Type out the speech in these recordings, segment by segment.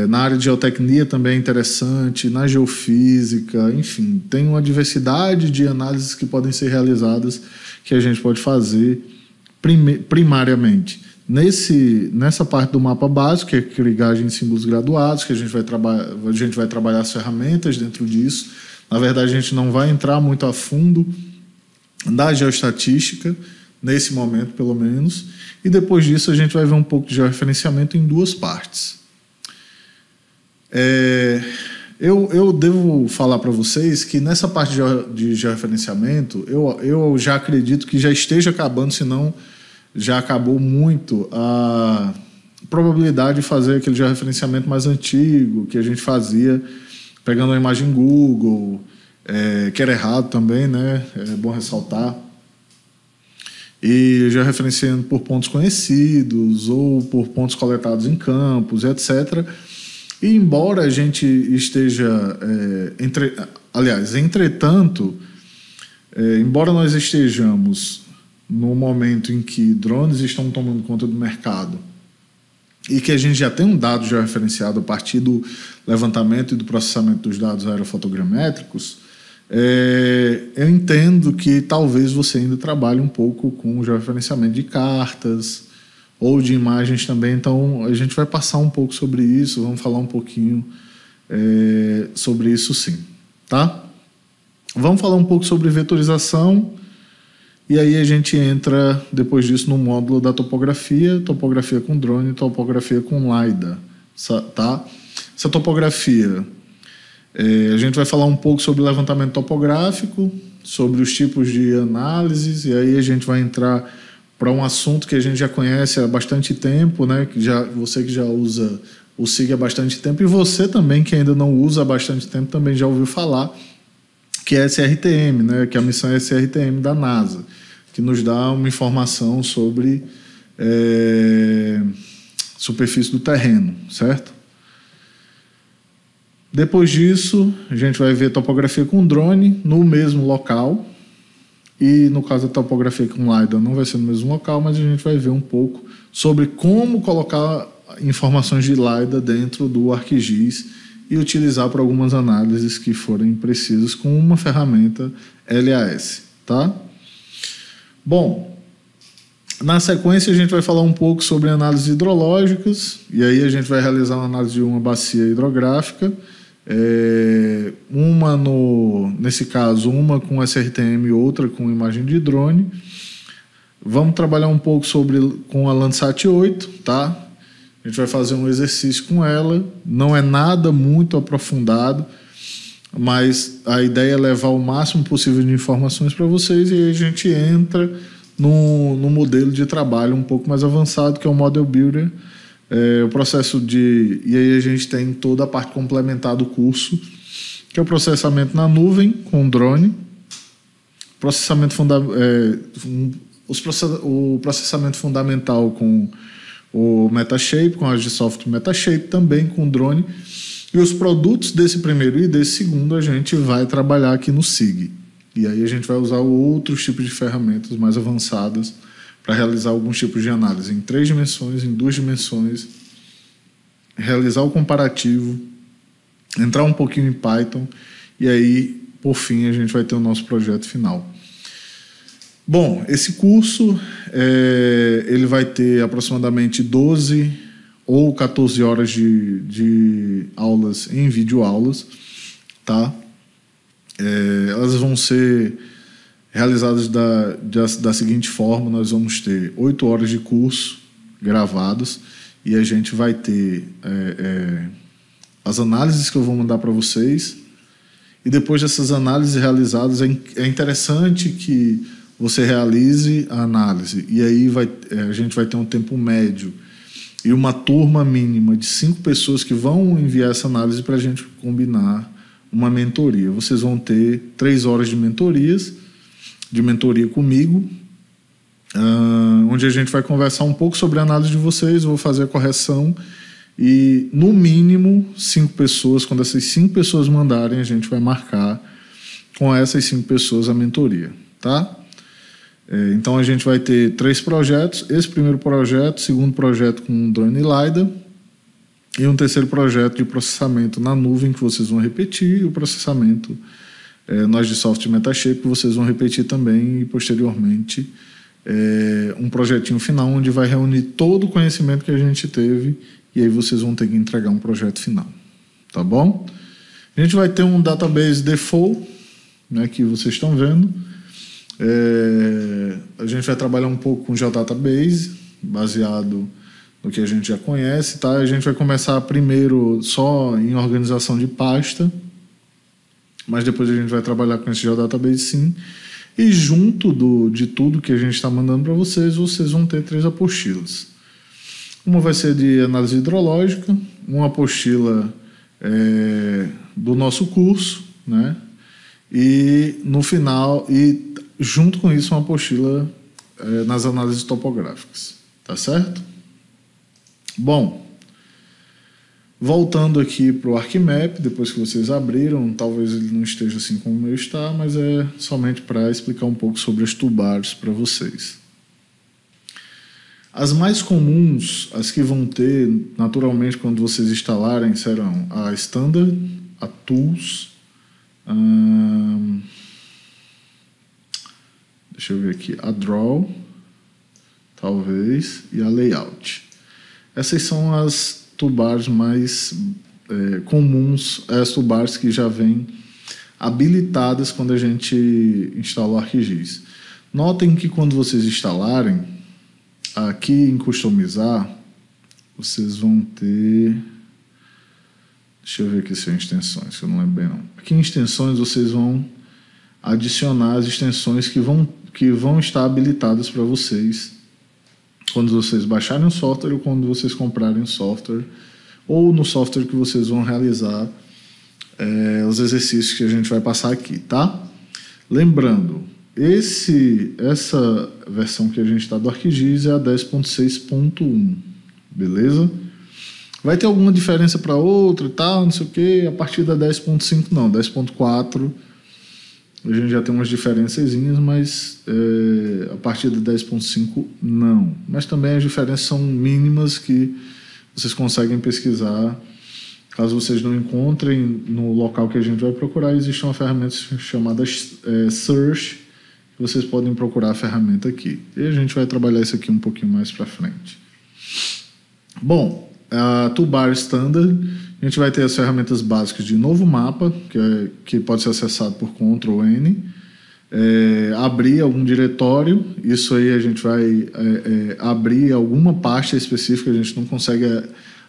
Na área de geotecnia também é interessante, na geofísica, enfim, tem uma diversidade de análises que podem ser realizadas que a gente pode fazer primariamente. Nessa parte do mapa básico, que é crigagem de símbolos graduados, que a gente vai trabalhar as ferramentas dentro disso. Na verdade, a gente não vai entrar muito a fundo da geoestatística, nesse momento, pelo menos. E depois disso, a gente vai ver um pouco de georreferenciamento em duas partes. Eu devo falar para vocês que nessa parte de georreferenciamento, eu já acredito que já esteja acabando, se não já acabou muito a probabilidade de fazer aquele georreferenciamento mais antigo, que a gente fazia pegando a imagem Google, que era errado também, né? É bom ressaltar. E georreferenciando por pontos conhecidos ou por pontos coletados em campos, etc. E embora a gente esteja... entretanto, embora nós estejamos no momento em que drones estão tomando conta do mercado e que a gente já tem um dado georreferenciado a partir do levantamento e do processamento dos dados aerofotogramétricos, eu entendo que talvez você ainda trabalhe um pouco com o georreferenciamento de cartas ou de imagens também. Então, a gente vai passar um pouco sobre isso, vamos falar um pouquinho sobre isso sim, tá? Vamos falar um pouco sobre vetorização. E aí a gente entra, depois disso, no módulo da topografia com drone, topografia com LiDAR, tá? Essa topografia, a gente vai falar um pouco sobre levantamento topográfico, sobre os tipos de análises, e aí a gente vai entrar para um assunto que a gente já conhece há bastante tempo, né? Você que já usa o SIG há bastante tempo, e você também que ainda não usa há bastante tempo, também já ouviu falar, que é SRTM, né, que é a missão SRTM da NASA, que nos dá uma informação sobre superfície do terreno, certo? Depois disso, a gente vai ver topografia com drone no mesmo local, e no caso da topografia com LiDAR não vai ser no mesmo local, mas a gente vai ver um pouco sobre como colocar informações de LiDAR dentro do ArcGIS e utilizar para algumas análises que forem precisas com uma ferramenta LAS, tá? Bom, na sequência a gente vai falar um pouco sobre análises hidrológicas, e aí a gente vai realizar uma análise de uma bacia hidrográfica, nesse caso, uma com SRTM e outra com imagem de drone. Vamos trabalhar um pouco com a Landsat 8, tá? A gente vai fazer um exercício com ela, não é nada muito aprofundado, mas a ideia é levar o máximo possível de informações para vocês, e aí a gente entra no modelo de trabalho um pouco mais avançado, que é o Model Builder, o processo e aí a gente tem toda a parte complementar do curso, que é o processamento na nuvem com drone, o processamento fundamental com o Metashape, com a Agisoft Metashape, também com drone. E os produtos desse primeiro e desse segundo a gente vai trabalhar aqui no SIG. E aí a gente vai usar outros tipos de ferramentas mais avançadas para realizar alguns tipos de análise em 3 dimensões, em 2 dimensões, realizar o comparativo, entrar um pouquinho em Python, e aí, por fim, a gente vai ter o nosso projeto final. Bom, esse curso ele vai ter aproximadamente 12 ou 14 horas de aulas em videoaulas, tá? Elas vão ser realizadas da seguinte forma: nós vamos ter 8 horas de curso gravados, e a gente vai ter as análises que eu vou mandar para vocês, e depois dessas análises realizadas, é interessante que você realize a análise, e aí a gente vai ter um tempo médio e uma turma mínima de 5 pessoas que vão enviar essa análise para a gente combinar uma mentoria. Vocês vão ter 3 horas de mentoria comigo, onde a gente vai conversar um pouco sobre a análise de vocês, vou fazer a correção, e no mínimo 5 pessoas, quando essas 5 pessoas mandarem, a gente vai marcar com essas 5 pessoas a mentoria, tá? Então a gente vai ter 3 projetos, esse primeiro projeto, segundo projeto com drone e LiDAR, E um terceiro projeto de processamento na nuvem que vocês vão repetir, e o processamento nós de software Metashape que vocês vão repetir também, e posteriormente um projetinho final onde vai reunir todo o conhecimento que a gente teve, e aí vocês vão ter que entregar um projeto final, tá bom? A gente vai ter um database default, né, que vocês estão vendo. A gente vai trabalhar um pouco com geodatabase, baseado no que a gente já conhece, tá? A gente vai começar primeiro só em organização de pasta, mas depois a gente vai trabalhar com esse geodatabase sim. E junto de tudo que a gente está mandando para vocês, vocês vão ter 3 apostilas. Uma vai ser de análise hidrológica, uma apostila do nosso curso, né? E no final, e junto com isso, uma apostila nas análises topográficas, tá certo? Bom, voltando aqui para o ArcMap, depois que vocês abriram, talvez ele não esteja assim como o meu está, mas é somente para explicar um pouco sobre as toolbars para vocês. As mais comuns, as que vão ter naturalmente quando vocês instalarem, serão a Standard, a Tools, deixa eu ver aqui, a Draw, talvez, e a Layout. Essas são as toolbars mais comuns, as toolbars que já vêm habilitadas quando a gente instala o ArcGIS. Notem que quando vocês instalarem, aqui em customizar, vocês vão ter... Deixa eu ver aqui se é extensões, que eu não lembro bem não. Aqui em extensões vocês vão adicionar as extensões que vão estar habilitadas para vocês quando vocês baixarem o software ou quando vocês comprarem o software, ou no software que vocês vão realizar os exercícios que a gente vai passar aqui, tá? Lembrando, essa versão que a gente está do ArcGIS é a 10.6.1, beleza? Vai ter alguma diferença para outra e tal, não sei o que, a partir da 10.5 não, 10.4 a gente já tem umas diferençazinhas, mas a partir da 10.5 não. Mas também as diferenças são mínimas que vocês conseguem pesquisar. Caso vocês não encontrem no local que a gente vai procurar, existe uma ferramenta chamada Search, que vocês podem procurar a ferramenta aqui. E a gente vai trabalhar isso aqui um pouquinho mais para frente. Bom, a Toolbar Standard, a gente vai ter as ferramentas básicas de novo mapa, que pode ser acessado por Ctrl+N, abrir algum diretório, isso aí a gente vai abrir alguma pasta específica, a gente não consegue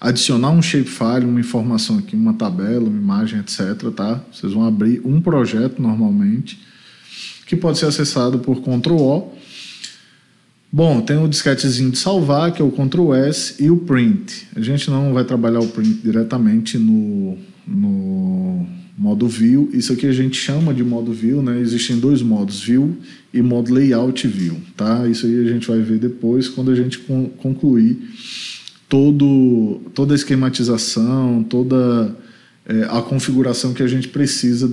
adicionar um shapefile, uma informação aqui, uma tabela, uma imagem, etc. Tá? Vocês vão abrir um projeto normalmente, que pode ser acessado por Ctrl+O. Bom, tem o disquetezinho de salvar, que é o Ctrl+S, e o Print. A gente não vai trabalhar o Print diretamente no modo View. Isso aqui a gente chama de modo View, né? Existem 2 modos, View e modo Layout View. Tá? Isso aí a gente vai ver depois, quando a gente concluir toda a esquematização, toda a configuração que a gente precisa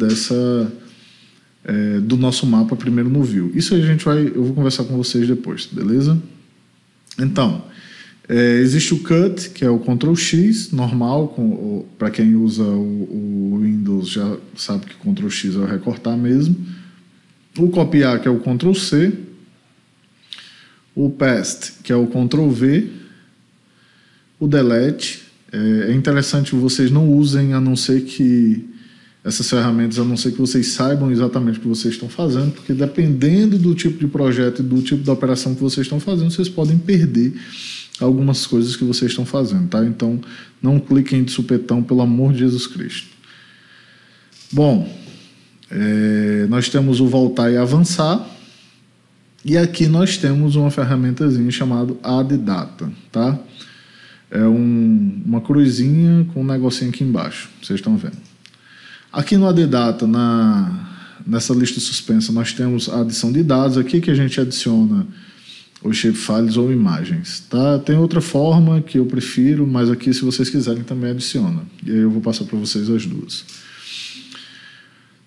do nosso mapa primeiro no View. Isso eu vou conversar com vocês depois, beleza? Então, existe o Cut, que é o Ctrl+X, normal, para quem usa o Windows já sabe que Ctrl+X é o recortar mesmo. O Copiar, que é o Ctrl+C. O Paste, que é o Ctrl+V. O Delete. É interessante que vocês não usem, a não ser que essas ferramentas, a não ser que vocês saibam exatamente o que vocês estão fazendo, porque dependendo do tipo de projeto e do tipo de operação que vocês estão fazendo, vocês podem perder algumas coisas que vocês estão fazendo, tá? Então, não cliquem de supetão, pelo amor de Jesus Cristo. Bom, nós temos o voltar e avançar, e aqui nós temos uma ferramentazinha chamada Add Data, tá? É uma cruzinha com um negocinho aqui embaixo, vocês estão vendo. Aqui no Add Data, nessa lista suspensa, nós temos a adição de dados, aqui que a gente adiciona os shapefiles ou imagens. Tá? Tem outra forma que eu prefiro, mas aqui, se vocês quiserem, também adiciona. E aí eu vou passar para vocês as duas.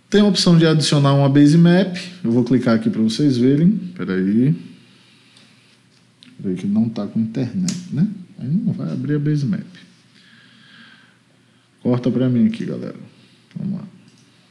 Tem a opção de adicionar uma base map. Eu vou clicar aqui para vocês verem. Espera aí que não está com internet, né? Aí não vai abrir a base map. Corta para mim aqui, galera. Vamos lá.